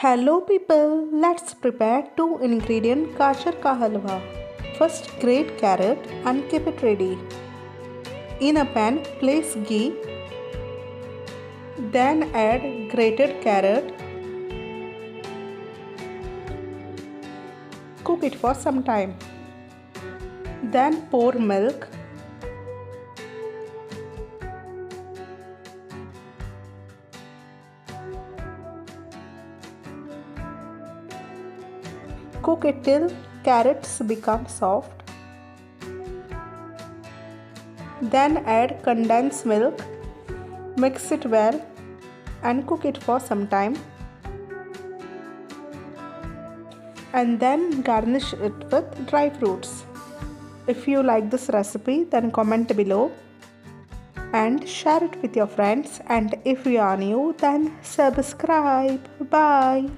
Hello people, let's prepare 2 ingredient gajar ka halwa. First grate carrot and keep it ready. In a pan place ghee, then add grated carrot. Cook it for some time. Then pour milk. Cook it till carrots become soft. Then add condensed milk. Mix it well and cook it for some time. And then garnish it with dry fruits. If you like this recipe, then comment below and share it with your friends. And if you are new, then subscribe. Bye.